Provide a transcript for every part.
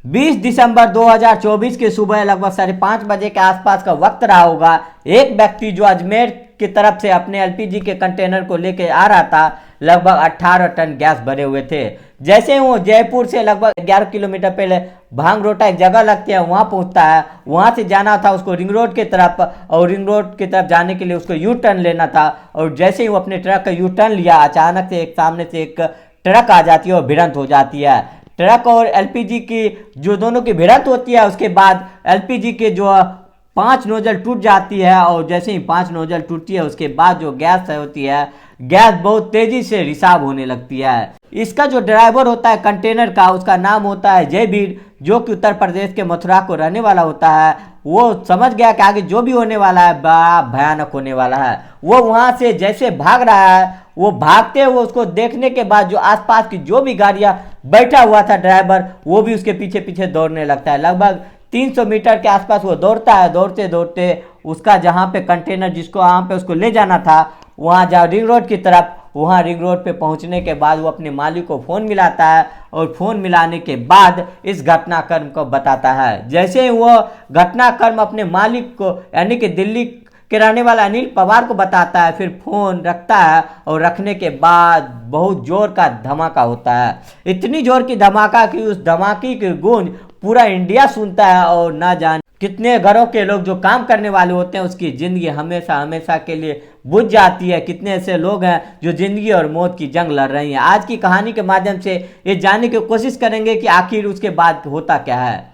20 दिसंबर 2024 की सुबह लगभग 5:30 बजे के आसपास का वक्त रहा होगा। एक व्यक्ति जो अजमेर की तरफ से अपने एलपीजी के कंटेनर को लेकर आ रहा था, लगभग 18 टन गैस भरे हुए थे। जैसे ही वो जयपुर से लगभग 11 किलोमीटर पहले भांगरोटा एक जगह लगती है, वहाँ पहुँचता है। वहाँ से जाना था उसको रिंग रोड की तरफ, और रिंग रोड की तरफ जाने के लिए उसको यू टर्न लेना था। और जैसे ही वो अपने ट्रक का यू टर्न लिया, अचानक से एक सामने से एक ट्रक आ जाती है और भिड़ंत हो जाती है। ट्रक और एलपीजी की जो दोनों की भिड़ंत होती है, उसके बाद एलपीजी के जो 5 नोजल टूट जाती है। और जैसे ही 5 नोजल टूटती है, उसके बाद जो गैस होती है, गैस बहुत तेजी से रिसाव होने लगती है। इसका जो ड्राइवर होता है कंटेनर का, उसका नाम होता है जयवीर, जो कि उत्तर प्रदेश के मथुरा को रहने वाला होता है। वो समझ गया कि आगे जो भी होने वाला है बड़ा भयानक होने वाला है। वो वहां से जैसे भाग रहा है, वो भागते हुए उसको देखने के बाद जो आसपास की जो भी गाड़ियां बैठा हुआ था ड्राइवर, वो भी उसके पीछे पीछे दौड़ने लगता है। लगभग 300 मीटर के आसपास वो दौड़ता है। दौड़ते दौड़ते उसका जहाँ पे कंटेनर जिसको वहाँ पे उसको ले जाना था, वहाँ जा रिंग रोड की तरफ, वहाँ रिंग रोड पे पहुँचने के बाद वो अपने मालिक को फ़ोन मिलाता है। और फ़ोन मिलाने के बाद इस घटनाक्रम को बताता है। जैसे ही वो घटनाक्रम अपने मालिक को, यानी कि दिल्ली के रहने वाला अनिल पवार को बताता है, फिर फ़ोन रखता है। और रखने के बाद बहुत ज़ोर का धमाका होता है। इतनी ज़ोर की धमाका कि उस धमाके की गूंज पूरा इंडिया सुनता है। और ना जाने कितने घरों के लोग जो काम करने वाले होते हैं, उसकी ज़िंदगी हमेशा हमेशा के लिए बुझ जाती है। कितने ऐसे लोग हैं जो ज़िंदगी और मौत की जंग लड़ रही हैं। आज की कहानी के माध्यम से ये जानने की कोशिश करेंगे कि आखिर उसके बाद होता क्या है।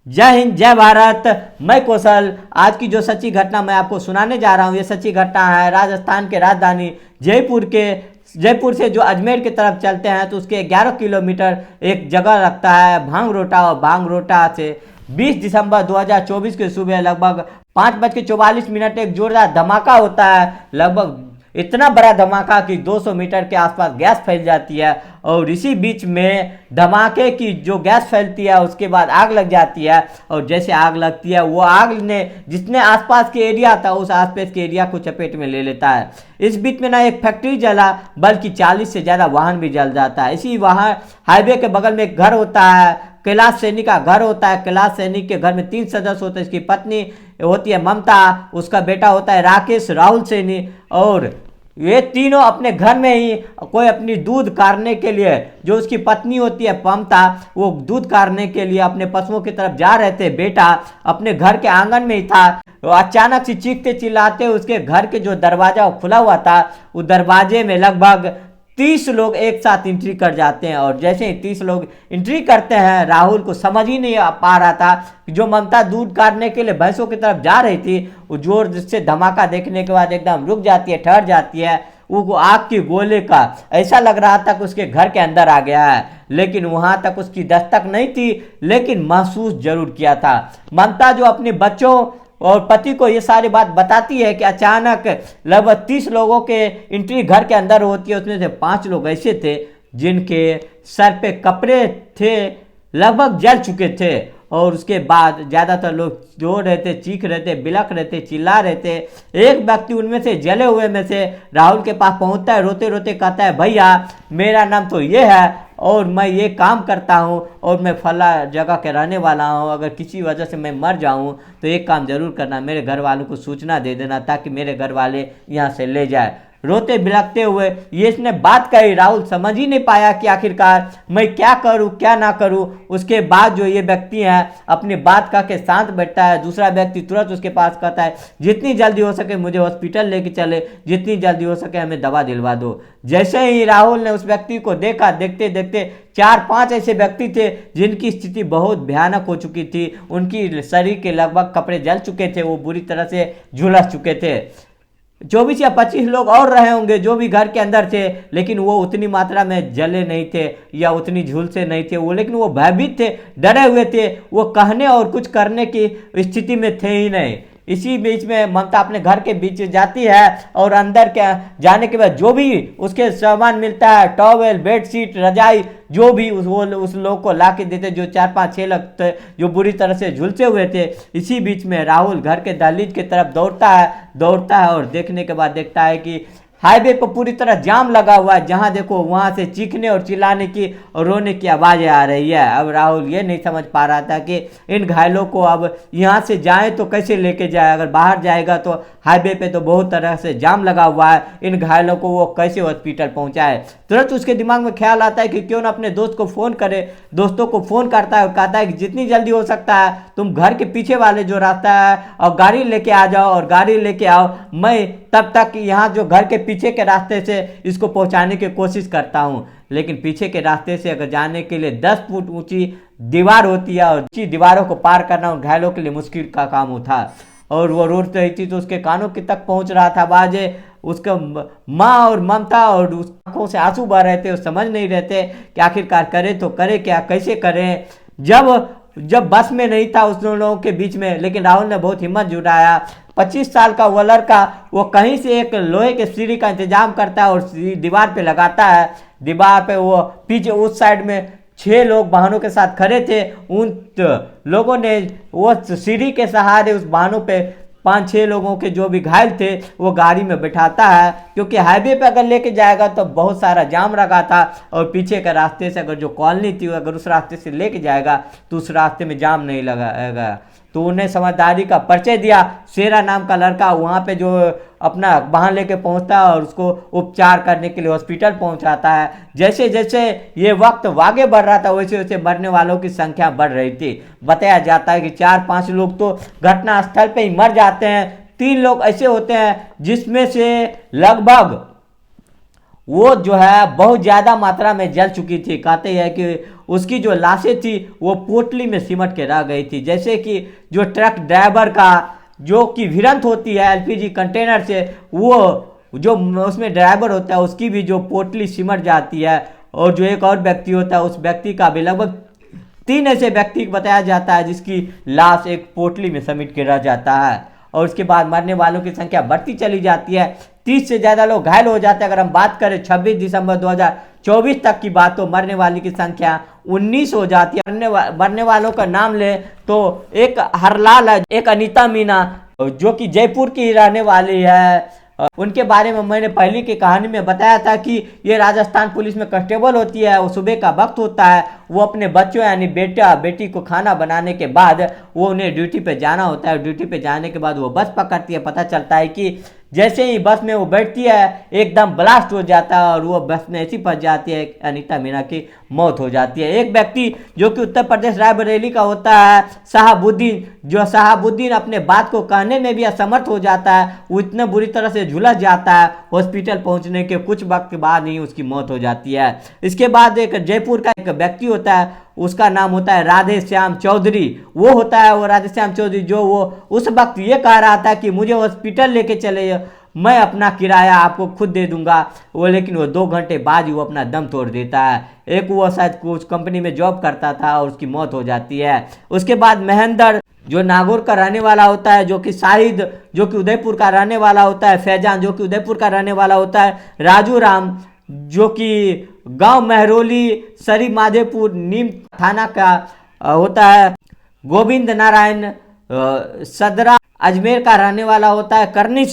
जय हिंद, जय भारत, मैं कौशल। आज की जो सच्ची घटना मैं आपको सुनाने जा रहा हूँ, ये सच्ची घटना है राजस्थान के राजधानी जयपुर से जो अजमेर की तरफ चलते हैं तो उसके 11 किलोमीटर एक जगह लगता है भांगरोटा। और भांगरोटा से 20 दिसंबर 2024 की सुबह लगभग 5:44 एक जोरदार धमाका होता है। लगभग इतना बड़ा धमाका कि 200 मीटर के आसपास गैस फैल जाती है। और इसी बीच में धमाके की जो गैस फैलती है, उसके बाद आग लग जाती है। और जैसे आग लगती है, वो आग ने जितने आसपास के एरिया था, उस आसपास के एरिया को चपेट में ले लेता है। इस बीच में ना एक फैक्ट्री जला, बल्कि 40 से ज़्यादा वाहन भी जल जाता है। इसी वाहन हाईवे के बगल में एक घर होता है, कैलाश सैनी का घर होता है। कैलाश सैनी के घर में 3 सदस्य होते हैं। इसकी पत्नी होती है ममता, उसका बेटा होता है राकेश राहुल सैनी। और ये तीनों अपने घर में ही कोई अपनी दूध कारने के लिए, जो उसकी पत्नी होती है ममता, वो दूध कारने के लिए अपने पशुओं की तरफ जा रहे थे। बेटा अपने घर के आंगन में ही था। तो अचानक से चीखते चिल्लाते उसके घर के जो दरवाजा खुला हुआ था, उस दरवाजे में लगभग 30 लोग एक साथ एंट्री कर जाते हैं। और जैसे ही 30 लोग एंट्री करते हैं, राहुल को समझ ही नहीं पा रहा था कि जो ममता दूध काटने के लिए भैंसों की तरफ जा रही थी, वो जोर से धमाका देखने के बाद एकदम रुक जाती है, ठहर जाती है। वो आग की गोले का ऐसा लग रहा था कि उसके घर के अंदर आ गया है, लेकिन वहां तक उसकी दस्तक नहीं थी, लेकिन महसूस जरूर किया था। ममता जो अपने बच्चों और पति को ये सारी बात बताती है कि अचानक लगभग 30 लोगों के एंट्री घर के अंदर होती है। उसमें से 5 लोग ऐसे थे जिनके सर पे कपड़े थे, लगभग जल चुके थे। और उसके बाद ज़्यादातर लोग रो रहे थे, चीख रहे थे, बिलख रहे थे, चिल्ला रहे थे। एक व्यक्ति उनमें से, जले हुए में से, राहुल के पास पहुंचता है, रोते रोते कहता है, भैया मेरा नाम तो ये है और मैं ये काम करता हूँ और मैं फला जगह के रहने वाला हूँ। अगर किसी वजह से मैं मर जाऊँ तो एक काम ज़रूर करना, मेरे घर वालों को सूचना दे देना ताकि मेरे घर वाले यहाँ से ले जाए। रोते बिलखते हुए ये इसने बात कही। राहुल समझ ही नहीं पाया कि आखिरकार मैं क्या करूं क्या ना करूं। उसके बाद जो ये व्यक्ति है अपनी बात कह के शांत बैठता है। दूसरा व्यक्ति तुरंत उसके पास कहता है, जितनी जल्दी हो सके मुझे हॉस्पिटल लेके चले, जितनी जल्दी हो सके हमें दवा दिलवा दो। जैसे ही राहुल ने उस व्यक्ति को देखा, देखते देखते 4-5 ऐसे व्यक्ति थे जिनकी स्थिति बहुत भयानक हो चुकी थी। उनकी शरीर के लगभग कपड़े जल चुके थे, वो बुरी तरह से झुलस चुके थे। 24 या 25 लोग और रहे होंगे जो भी घर के अंदर थे, लेकिन वो उतनी मात्रा में जले नहीं थे या उतनी झुलसे नहीं थे वो, लेकिन वो भयभीत थे, डरे हुए थे। वो कहने और कुछ करने की स्थिति में थे ही नहीं। इसी बीच में ममता अपने घर के बीच जाती है और अंदर के जाने के बाद जो भी उसके सामान मिलता है, टॉवेल, बेडशीट, रजाई, जो भी उस लोग को ला के देते, जो 4-5-6 लोग थे जो बुरी तरह से झुलसे हुए थे। इसी बीच में राहुल घर के दहलीज की तरफ दौड़ता है और देखने के बाद देखता है कि हाईवे पर पूरी तरह जाम लगा हुआ है, जहां देखो वहां से चीखने और चिल्लाने की और रोने की आवाजें आ रही है। अब राहुल ये नहीं समझ पा रहा था कि इन घायलों को अब यहां से जाए तो कैसे लेके जाए, अगर बाहर जाएगा तो हाईवे पे तो बहुत तरह से जाम लगा हुआ है, इन घायलों को वो कैसे हॉस्पिटल पहुंचाए। तुरंत उसके दिमाग में ख्याल आता है कि क्यों ना अपने दोस्त को फ़ोन करे। दोस्तों को फ़ोन करता है और कहता है कि जितनी जल्दी हो सकता है तुम घर के पीछे वाले जो रास्ता है और गाड़ी लेके आ जाओ, और गाड़ी लेके आओ, मैं तब तक यहाँ जो घर के पीछे के रास्ते से इसको पहुँचाने की कोशिश करता हूँ। लेकिन पीछे के रास्ते से अगर जाने के लिए 10 फुट ऊंची दीवार होती है, और ऊंची दीवारों को पार करना उन घायलों के लिए मुश्किल का काम होता। और वो रोड रही थी तो उसके कानों की तक पहुंच रहा था बाजे। उसका माँ और ममता और उस आंखों से आंसू बह रहे थे, वो समझ नहीं रहते कि आखिरकार करे तो करे क्या, कैसे करें। जब बस में नहीं था उस दोनों लोगों के बीच में, लेकिन राहुल ने बहुत हिम्मत जुटाया। 25 साल का वो लड़का वो कहीं से एक लोहे के सीढ़ी का इंतजाम करता है और दीवार पे लगाता है। दीवार पे वो पीछे उस साइड में 6 लोग वाहनों के साथ खड़े थे। उन लोगों ने वो सीढ़ी के सहारे उस वाहनों पे 5-6 लोगों के जो भी घायल थे वो गाड़ी में बैठाता है, क्योंकि हाईवे पे अगर लेके जाएगा तो बहुत सारा जाम लगा था, और पीछे के रास्ते से अगर जो कॉलोनी थी अगर उस रास्ते से लेके जाएगा तो उस रास्ते में जाम नहीं लगाएगा। तो उन्हें समझदारी का परिचय दिया। शेरा नाम का लड़का वहाँ पे जो अपना वाहन लेके पहुँचता है और उसको उपचार करने के लिए हॉस्पिटल पहुँचाता है। जैसे जैसे ये वक्त आगे बढ़ रहा था वैसे वैसे मरने वालों की संख्या बढ़ रही थी। बताया जाता है कि 4-5 लोग तो घटनास्थल पे ही मर जाते हैं। 3 लोग ऐसे होते हैं जिसमें से लगभग वो जो है बहुत ज़्यादा मात्रा में जल चुकी थी। कहते हैं कि उसकी जो लाशें थी वो पोटली में सिमट के रह गई थी। जैसे कि जो ट्रक ड्राइवर का जो कि भिड़ंत होती है एलपीजी कंटेनर से, वो जो उसमें ड्राइवर होता है उसकी भी जो पोटली सिमट जाती है, और जो एक और व्यक्ति होता है उस व्यक्ति का भी लगभग 3 ऐसे व्यक्ति बताया जाता है जिसकी लाश एक पोटली में समेट के रह जाता है। और उसके बाद मरने वालों की संख्या बढ़ती चली जाती है। 30 से ज़्यादा लोग घायल हो जाते हैं। अगर हम बात करें 26 दिसंबर 2024 तक की बात, तो मरने वाली की संख्या 19 हो जाती है। मरने वालों का नाम ले तो एक हरलाल है, एक अनीता मीना जो कि जयपुर की रहने वाली है। उनके बारे में मैंने पहले की कहानी में बताया था कि ये राजस्थान पुलिस में कांस्टेबल होती है। वो सुबह का वक्त होता है, वो अपने बच्चों यानी बेटा बेटी को खाना बनाने के बाद वो उन्हें ड्यूटी पे जाना होता है। ड्यूटी पे जाने के बाद वो बस पकड़ती है। पता चलता है कि जैसे ही बस में वो बैठती है एकदम ब्लास्ट हो जाता है और वो बस में ऐसी फंस जाती है अनीता मीना की मौत हो जाती है। एक व्यक्ति जो कि उत्तर प्रदेश रायबरेली का होता है शहाबुद्दीन अपने बात को कहने में भी असमर्थ हो जाता है। वो इतने बुरी तरह से झुलस जाता है, हॉस्पिटल पहुंचने के कुछ वक्त बाद ही उसकी मौत हो जाती है। इसके बाद एक जयपुर का एक व्यक्ति होता है, उसका नाम होता है राधे श्याम चौधरी। वो होता है वो राधे श्याम चौधरी जो वो उस वक्त ये कह रहा था कि मुझे हॉस्पिटल लेके चले, मैं अपना किराया आपको खुद दे दूंगा। वो लेकिन वो 2 घंटे बाद ही वो अपना दम तोड़ देता है। एक वो शायद कुछ कंपनी में जॉब करता था और उसकी मौत हो जाती है। उसके बाद महेंद्र जो नागौर का रहने वाला होता है, जो कि शाहिद जो कि उदयपुर का रहने वाला होता है, फैजान जो कि उदयपुर का रहने वाला होता है, राजू राम जो कि गांव महरौली सरी माधेपुर नीम थाना का होता है, गोविंद नारायण सदरा अजमेर का रहने वाला होता है, करनी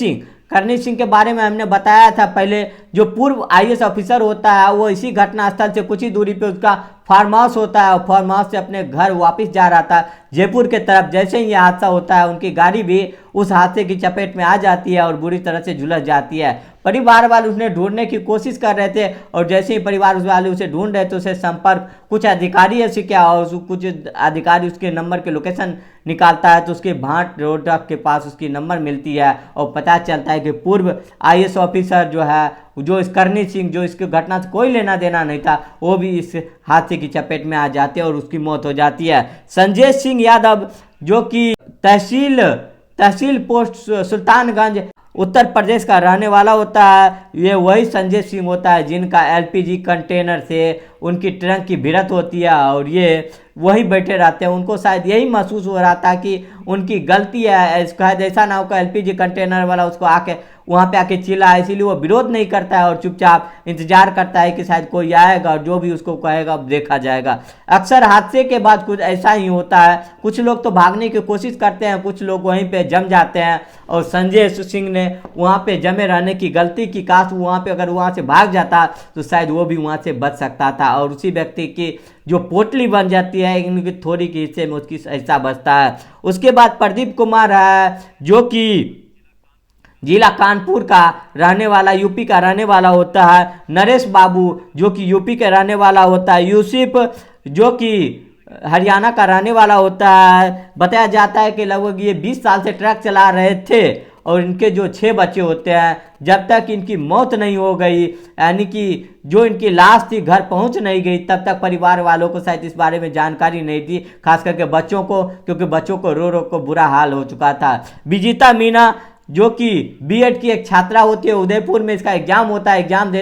सिंह के बारे में हमने बताया था पहले। जो पूर्व आईएएस ऑफिसर होता है वो इसी घटनास्थल से कुछ ही दूरी पे उसका फार्म हाउस होता है, और फार्म हाउस से अपने घर वापस जा रहा था जयपुर के तरफ। जैसे ही यह हादसा होता है उनकी गाड़ी भी उस हादसे की चपेट में आ जाती है और बुरी तरह से झुलस जाती है। परिवार वाले उन्हें ढूंढने की कोशिश कर रहे थे, और जैसे ही परिवार वाले उसे ढूंढ रहे थे उसे संपर्क कुछ अधिकारी ऐसे क्या, और कुछ अधिकारी उसके नंबर के लोकेशन निकालता है तो उसके भाट रोड के पास उसकी नंबर मिलती है, और पता चलता है कि पूर्व आईएएस ऑफिसर जो है जो इस करनी सिंह जो इसकी घटना से कोई लेना देना नहीं था वो भी इस हादसे की चपेट में आ जाते हैं और उसकी मौत हो जाती है। संजय सिंह यादव जो कि तहसील पोस्ट सुल्तानगंज उत्तर प्रदेश का रहने वाला होता है। ये वही संजय सिंह होता है जिनका एलपीजी कंटेनर से उनकी ट्रक की भिड़ंत होती है, और ये वही बैठे रहते हैं। उनको शायद यही महसूस हो रहा था कि उनकी गलती है, शायद ऐसा ना हो कि एलपीजी कंटेनर वाला उसको आके वहाँ पे आके चिल्लाए, इसीलिए वो विरोध नहीं करता है और चुपचाप इंतजार करता है कि शायद कोई आएगा और जो भी उसको कहेगा देखा जाएगा। अक्सर हादसे के बाद कुछ ऐसा ही होता है, कुछ लोग तो भागने की कोशिश करते हैं, कुछ लोग वहीं पे जम जाते हैं। और संजय सिंह ने वहाँ पे जमे रहने की गलती की, काश वो वहाँ पे अगर वहाँ से भाग जाता तो शायद वो भी वहाँ से बच सकता था और उसी व्यक्ति की जो पोटली बन जाती है इनकी थोड़ी के हिस्से में उसकी हिस्सा बचता है। उसके बाद प्रदीप कुमार है जो कि जिला कानपुर का रहने वाला, यूपी का रहने वाला होता है। नरेश बाबू जो कि यूपी के रहने वाला होता है। यूसुफ जो कि हरियाणा का रहने वाला होता है। बताया जाता है कि लगभग ये 20 साल से ट्रक चला रहे थे और इनके जो 6 बच्चे होते हैं, जब तक इनकी मौत नहीं हो गई, यानी कि जो इनकी लाश थी घर पहुंच नहीं गई, तब तक परिवार वालों को शायद इस बारे में जानकारी नहीं थी, खास करके बच्चों को, क्योंकि बच्चों को रो रो को बुरा हाल हो चुका था। विजिता मीना जो कि बीएड की एक छात्रा होती है, उदयपुर में इसका एग्जाम होता है, एग्जाम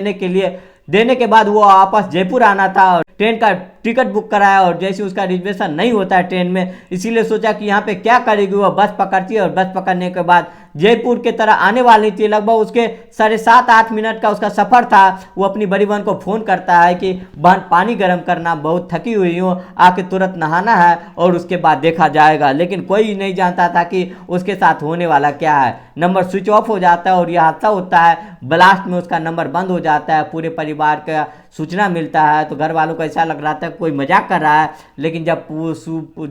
देने के बाद वो वापस जयपुर आना था और ट्रेन का टिकट बुक कराया और जैसे उसका रिजर्वेशन नहीं होता है ट्रेन में, इसीलिए सोचा कि यहाँ पे क्या करेगी, वो बस पकड़ती है और बस पकड़ने के बाद जयपुर के तरह आने वाली थी। लगभग उसके 7.5-8 मिनट का उसका सफ़र था। वो अपनी बड़ी बहन को फ़ोन करता है कि बहन पानी गर्म करना, बहुत थकी हुई हूँ, आके तुरंत नहाना है और उसके बाद देखा जाएगा। लेकिन कोई नहीं जानता था कि उसके साथ होने वाला क्या है। नंबर स्विच ऑफ हो जाता है और यह हादसा होता है। ब्लास्ट में उसका नंबर बंद हो जाता है। पूरे परिवार का सूचना मिलता है तो घर वालों को ऐसा लग रहा था कोई मजाक कर रहा है, लेकिन जब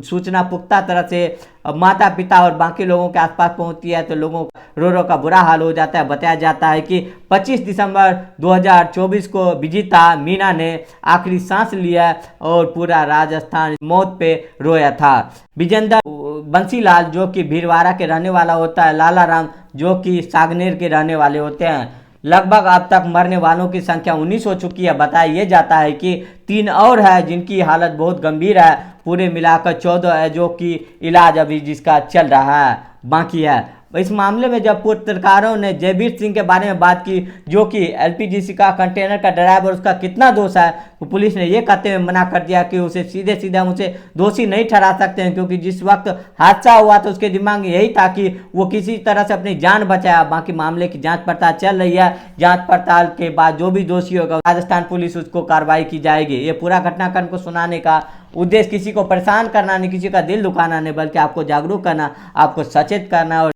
सूचना पुख्ता तरह से माता पिता और बाकी लोगों के आसपास पहुंचती है तो लोगों रो रो का बुरा हाल हो जाता है। बताया जाता है कि 25 दिसंबर 2024 को विजिता मीना ने आखिरी सांस लिया और पूरा राजस्थान मौत पे रोया था। विजेंद्र बंसीलाल जो कि भीलवाड़ा के रहने वाला होता है। लाला राम जो कि सागनेर के रहने वाले होते हैं। लगभग अब तक मरने वालों की संख्या 19 हो चुकी है। बताया यह जाता है कि 3 और है जिनकी हालत बहुत गंभीर है। पूरे मिलाकर 14 है जो कि इलाज अभी जिसका चल रहा है, बाकी है। इस मामले में जब पत्रकारों ने जयवीर सिंह के बारे में बात की जो कि एलपीजीसी का कंटेनर का ड्राइवर, उसका कितना दोष है, तो पुलिस ने ये कहते हुए मना कर दिया कि उसे सीधे सीधे हम उसे दोषी नहीं ठहरा सकते हैं, क्योंकि जिस वक्त हादसा हुआ तो उसके दिमाग में यही था कि वो किसी तरह से अपनी जान बचाया। बाकी मामले की जांच पड़ताल चल रही है। जांच पड़ताल के बाद जो भी दोषी होगा राजस्थान पुलिस उसको कार्रवाई की जाएगी। ये पूरा घटनाक्रम को सुनाने का उद्देश्य किसी को परेशान करना नहीं, किसी का दिल दुखाना नहीं, बल्कि आपको जागरूक करना, आपको सचेत करना और